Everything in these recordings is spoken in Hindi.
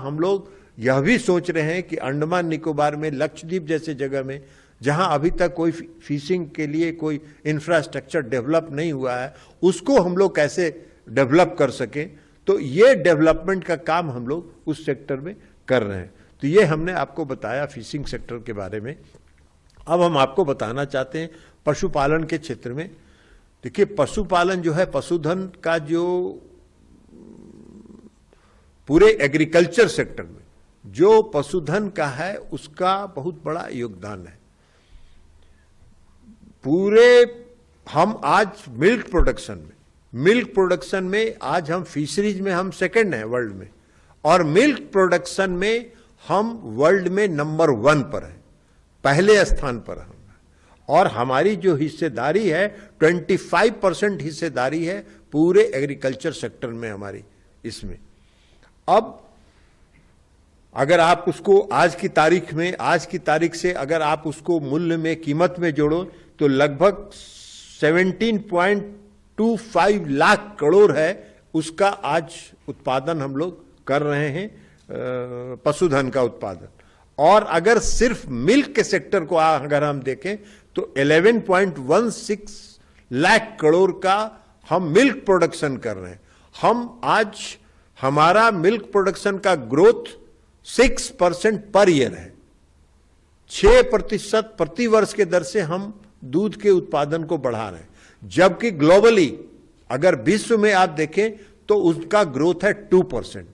हम लोग यह भी सोच रहे हैं कि अंडमान निकोबार में, लक्षद्वीप जैसे जगह में, जहां अभी तक कोई फिशिंग के लिए कोई इंफ्रास्ट्रक्चर डेवलप नहीं हुआ है, उसको हम लोग कैसे डेवलप कर सकें। तो ये डेवलपमेंट का काम हम लोग उस सेक्टर में कर रहे हैं। तो ये हमने आपको बताया फिशिंग सेक्टर के बारे में। अब हम आपको बताना चाहते हैं पशुपालन के क्षेत्र में। देखिए, पशुपालन जो है, पशुधन का जो पूरे एग्रीकल्चर सेक्टर में जो पशुधन का है, उसका बहुत बड़ा योगदान है। पूरे हम आज मिल्क प्रोडक्शन में आज हम फिशरीज में हम सेकंड हैं वर्ल्ड में, और मिल्क प्रोडक्शन में हम वर्ल्ड में नंबर 1 पर है, पहले स्थान पर हम। और हमारी जो हिस्सेदारी है 25% हिस्सेदारी है पूरे एग्रीकल्चर सेक्टर में हमारी इसमें। अब अगर आप उसको आज की तारीख से अगर आप उसको मूल्य में, कीमत में जोड़ो तो लगभग 17.25 लाख करोड़ है उसका आज उत्पादन हम लोग कर रहे हैं, पशुधन का उत्पादन। और अगर सिर्फ मिल्क के सेक्टर को अगर हम देखें तो 11.16 लाख करोड़ का हम मिल्क प्रोडक्शन कर रहे हैं। हम आज हमारा मिल्क प्रोडक्शन का ग्रोथ 6% पर ईयर है, 6% प्रति वर्ष के दर से हम दूध के उत्पादन को बढ़ा रहे हैं। जबकि ग्लोबली अगर विश्व में आप देखें तो उसका ग्रोथ है 2%,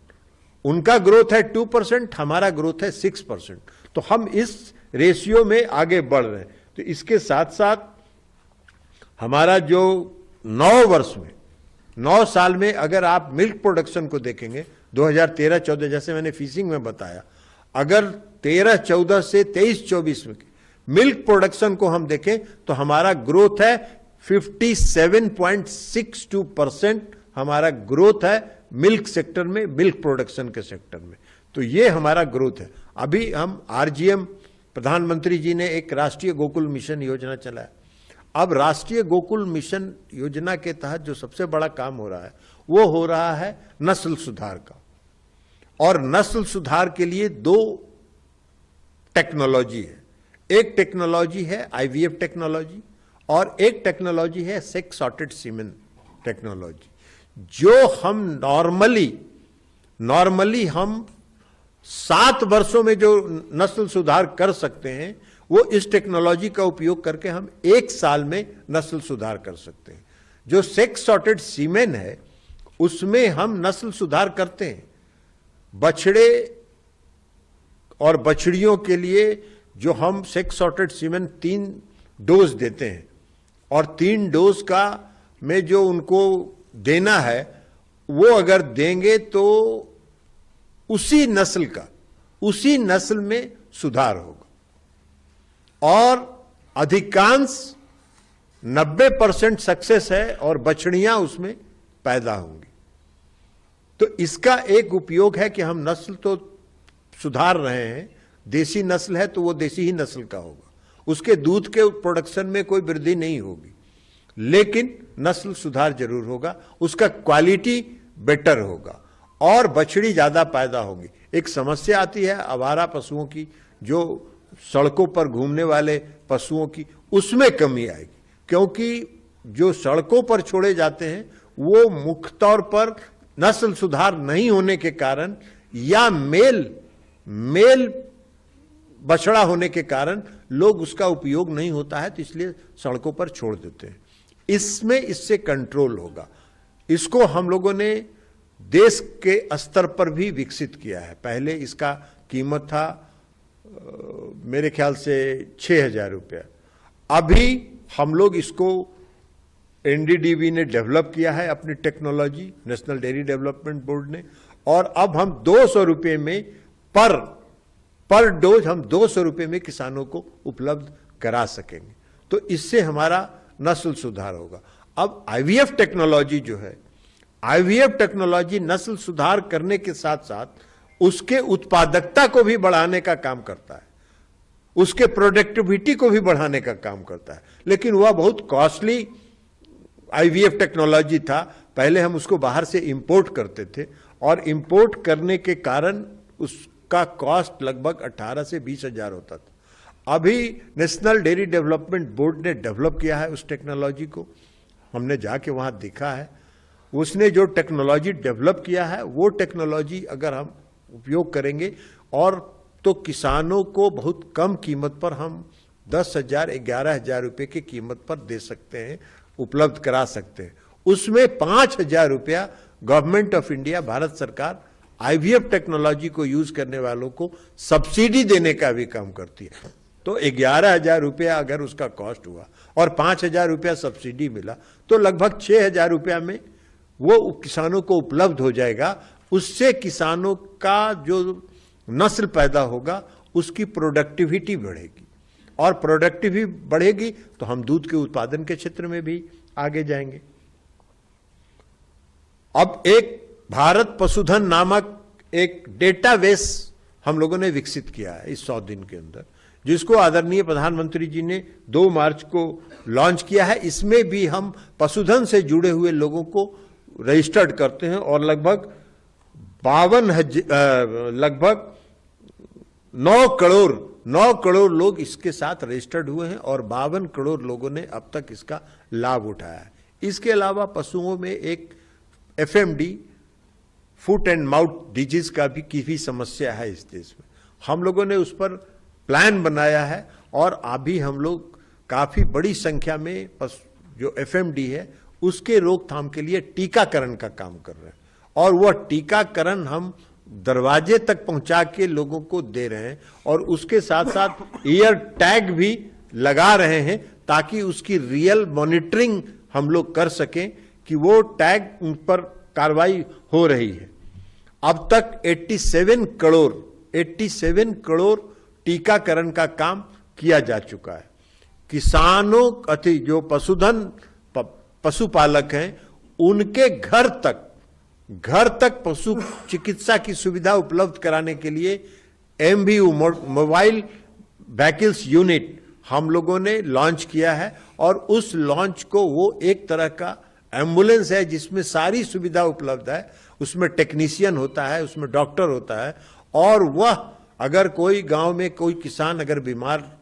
उनका ग्रोथ है 2%, हमारा ग्रोथ है 6%। तो हम इस रेशियो में आगे बढ़ रहे हैं। तो इसके साथ साथ हमारा जो 9 साल में अगर आप मिल्क प्रोडक्शन को देखेंगे 2013-14, जैसे मैंने फिशिंग में बताया, अगर 13-14 से 23-24 में मिल्क प्रोडक्शन को हम देखें तो हमारा ग्रोथ है 57.62% हमारा ग्रोथ है मिल्क सेक्टर में, मिल्क प्रोडक्शन के सेक्टर में। तो ये हमारा ग्रोथ है। अभी हम आरजीएम, प्रधानमंत्री जी ने एक राष्ट्रीय गोकुल मिशन योजना चलाया। अब राष्ट्रीय गोकुल मिशन योजना के तहत जो सबसे बड़ा काम हो रहा है वो हो रहा है नस्ल सुधार का। और नस्ल सुधार के लिए 2 टेक्नोलॉजी है। एक टेक्नोलॉजी है आईवीएफ टेक्नोलॉजी और एक टेक्नोलॉजी है सेक्स सॉर्टेड सीमेन टेक्नोलॉजी। जो हम नॉर्मली हम 7 वर्षों में जो नस्ल सुधार कर सकते हैं, वो इस टेक्नोलॉजी का उपयोग करके हम 1 साल में नस्ल सुधार कर सकते हैं। जो सेक्स सॉर्टेड सीमेन है उसमें हम नस्ल सुधार करते हैं बछड़े और बछड़ियों के लिए। जो हम सेक्स सॉर्टेड सीमेन 3 डोज देते हैं और 3 डोज का में जो उनको देना है वो अगर देंगे तो उसी नस्ल में सुधार होगा। और अधिकांश 90% सक्सेस है और बछड़ियां उसमें पैदा होंगी। तो इसका एक उपयोग है कि हम नस्ल तो सुधार रहे हैं, देसी नस्ल है तो वो देसी ही नस्ल का होगा, उसके दूध के प्रोडक्शन में कोई वृद्धि नहीं होगी, लेकिन नस्ल सुधार जरूर होगा, उसका क्वालिटी बेटर होगा और बछड़ी ज्यादा पैदा होगी। एक समस्या आती है आवारा पशुओं की, जो सड़कों पर घूमने वाले पशुओं की, उसमें कमी आएगी। क्योंकि जो सड़कों पर छोड़े जाते हैं वो मुख्य तौर पर नस्ल सुधार नहीं होने के कारण या मेल बछड़ा होने के कारण लोग उसका उपयोग नहीं होता है, तो इसलिए सड़कों पर छोड़ देते हैं। इससे कंट्रोल होगा। इसको हम लोगों ने देश के स्तर पर भी विकसित किया है। पहले इसका कीमत था मेरे ख्याल से 6,000 रुपया। अभी हम लोग इसको एनडीडीबी ने डेवलप किया है अपनी technology, national dairy development board ने, और अब हम 200 रुपये में पर डोज हम 200 रुपये में किसानों को उपलब्ध करा सकेंगे। तो इससे हमारा नस्ल सुधार होगा। अब आईवीएफ टेक्नोलॉजी जो है, आईवीएफ टेक्नोलॉजी नस्ल सुधार करने के साथ साथ उसके उत्पादकता को भी बढ़ाने का काम करता है, उसके प्रोडक्टिविटी को भी बढ़ाने का काम करता है। लेकिन वह बहुत कॉस्टली आईवीएफ टेक्नोलॉजी था। पहले हम उसको बाहर से इंपोर्ट करते थे और इंपोर्ट करने के कारण उसका कॉस्ट लगभग 18 से 20 हजार होता था। अभी नेशनल डेयरी डेवलपमेंट बोर्ड ने डेवलप किया है उस टेक्नोलॉजी को, हमने जाके वहां देखा है। उसने जो टेक्नोलॉजी डेवलप किया है वो टेक्नोलॉजी अगर हम उपयोग करेंगे और तो किसानों को बहुत कम कीमत पर हम 10,000 11,000 रुपये की कीमत पर दे सकते हैं, उपलब्ध करा सकते हैं। उसमें 5,000 रुपया गवर्नमेंट ऑफ इंडिया, भारत सरकार IVF टेक्नोलॉजी को यूज करने वालों को सब्सिडी देने का भी काम करती है। तो 11,000 रुपया अगर उसका कॉस्ट हुआ और 5,000 रुपया सब्सिडी मिला तो लगभग 6,000 रुपया में वो किसानों को उपलब्ध हो जाएगा। उससे किसानों का जो नस्ल पैदा होगा उसकी प्रोडक्टिविटी बढ़ेगी, और प्रोडक्टिविटी बढ़ेगी तो हम दूध के उत्पादन के क्षेत्र में भी आगे जाएंगे। अब एक भारत पशुधन नामक एक डेटाबेस हम लोगों ने विकसित किया है इस 100 दिन के अंदर, जिसको आदरणीय प्रधानमंत्री जी ने 2 मार्च को लॉन्च किया है। इसमें भी हम पशुधन से जुड़े हुए लोगों को रजिस्टर्ड करते हैं और लगभग 9 करोड़ लोग इसके साथ रजिस्टर्ड हुए हैं और 52 करोड़ लोगों ने अब तक इसका लाभ उठाया है। इसके अलावा पशुओं में एक FMD, foot and mouth disease की भी समस्या है इस देश में। हम लोगों ने उस पर प्लान बनाया है और अभी हम लोग काफी बड़ी संख्या में जो FMD है उसके रोकथाम के लिए टीकाकरण का काम कर रहे हैं, और वह टीकाकरण हम दरवाजे तक पहुंचा के लोगों को दे रहे हैं और उसके साथ साथ ईयर टैग भी लगा रहे हैं ताकि उसकी रियल मॉनिटरिंग हम लोग कर सकें कि वो टैग उन पर कार्रवाई हो रही है। अब तक 87 करोड़ टीकाकरण का काम किया जा चुका है। किसानों जो पशुपालक हैं उनके घर तक पशु चिकित्सा की सुविधा उपलब्ध कराने के लिए MVU, मोबाइल व्हीकल्स यूनिट, हम लोगों ने लॉन्च किया है। और उस लॉन्च को वो एक तरह का एम्बुलेंस है जिसमें सारी सुविधा उपलब्ध है। उसमें टेक्नीशियन होता है, उसमें डॉक्टर होता है, और वह अगर कोई गांव में कोई किसान अगर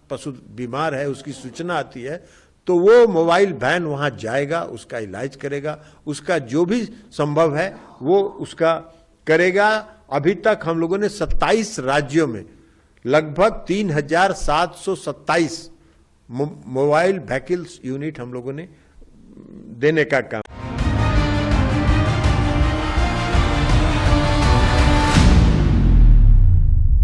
पशु बीमार है, उसकी सूचना आती है तो वो मोबाइल वैन वहां जाएगा, उसका इलाज करेगा, उसका जो भी संभव है वो उसका करेगा। अभी तक हम लोगों ने 27 राज्यों में लगभग 3,727 मोबाइल व्हीकल्स यूनिट हम लोगों ने देने का काम।